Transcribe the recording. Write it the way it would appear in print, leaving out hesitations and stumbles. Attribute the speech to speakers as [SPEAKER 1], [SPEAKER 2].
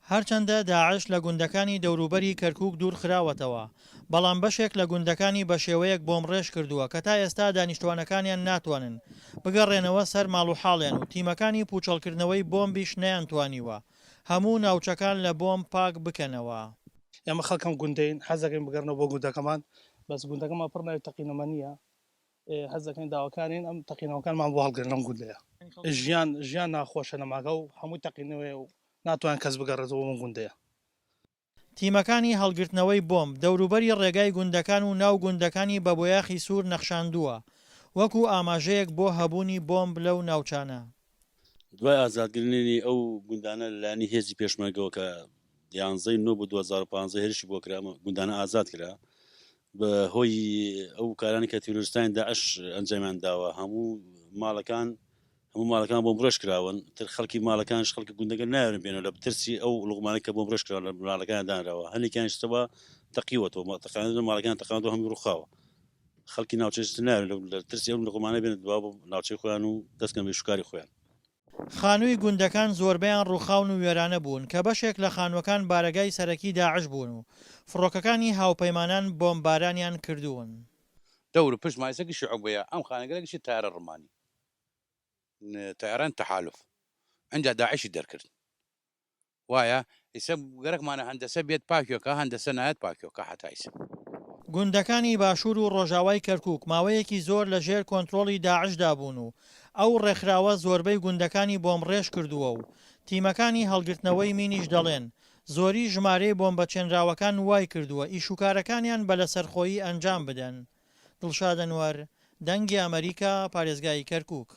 [SPEAKER 1] هەرچەندە داعش لە گوندەکانی دەوروبەری کەرکووک دوور خراوەتەوە، بەڵام بەشێک لە گوندەکانی بە شێوەیەک بۆمڕێژ کردووە کە تا ئێستا دانیشتوانەکانیان ناتوانن بگەڕێنەوە سەر ماڵوحاڵیان و تیمەکانی پوچەڵکردنەوەی بۆمبیش نەیانتوانیوە هەموو ناوچەکان لە بۆم پاک بکەنەوە.
[SPEAKER 2] ئێمە خەڵکەم گوندەین حەزەکەین بگەڕنەوە بۆ گوندەکەمان، بەس گوندەکەمان پڕ ناوی تەقینەوە نییە، حەزەکەین داواکانین ئەم تەقینەوەکانمان بۆ هەڵگرن لەم گوندەیە. ژیان ناخۆشە لەماگە و هەمووی تەقینەوەی و ناتوان کەس بگەڕێتەوە من گوندەیە.
[SPEAKER 1] تیمەکانی هەڵگرتنەوەی بۆم دەوروبەری ڕێگای گوندەکان و ناو گوندەکانی بە بۆیاخی سوور نەخشاندووە وەکو ئاماژەیەک بۆ هەبوونی بۆمب لەو ناوچانە.
[SPEAKER 3] دوای ئازادکردنی ئەو گوندانە لەلایەنی هێزی پێشمەرگەوە کە 11 نۆ بۆ 2015 هێرشی بۆ کرا گوندانە ئازاد کرا بە هۆی ئەو کارانی کە تیرۆریستانی داعش ئەنجامیان داوە هەموو ماڵەکان بۆ بڕۆژ کراون تر خەڵکی ماڵەکانش خەڵکە گوندەکە ناوێن بێنەوە لە بترسی ئەو لوقمانێک کە بۆ بڕۆژ کرا لە ماڵەکان دانراوە هەنێکیانشتەوە تەقیوەتەوە تەقانە ماڵەکان تەقاندەوە هەموو ڕووخاوە خەڵکی ناوچەشت ناوێن لە ترسی ئەو لوقمانە بێنێت دوا بۆ ناوچەی خۆیان و دەستکەن بە شوکاری خۆیان.
[SPEAKER 1] خانووی گوندەکان زۆربیان ڕووخاون و وێرانە بوون کە بەشێک لە خانووەکان بارەگای سەرەکی داعش بوون و فڕۆکەکانی هاوپەیمانان بۆمبارانیان کردوون.
[SPEAKER 4] دەور پشت مایسەکی شعوبەیە ئەم خانەگەلێکیشی تارە ڕمانی تەیاران تەحالف ئەنجا داعشی دەرکرد وایە ئیسە گەرەکمانە هەندەسە بێت پاکیۆکە هەندەسە نایەت پاکیۆکە حتایسە.
[SPEAKER 1] گوندەکانی باشوور و ڕۆژاوای کەرکووک ماوەیەکی زۆر لە ژێر کۆنتترۆڵی داعشدا بوون و ئەو ڕێکخراوە زۆربەی گوندەکانی بۆمڕێژ کردووە و تیمەکانی هەڵگرتنەوەی مینیش دەڵێن زۆری ژمارەی بۆمبەچێنراوەکان وای کردووە ئیشوکارەکانیان بە لەسەرخۆیی ئەنجام بدەن. دڵشاد ئەنوەر، دەنگی ئەمریکا، پارێزگای کەرکووک.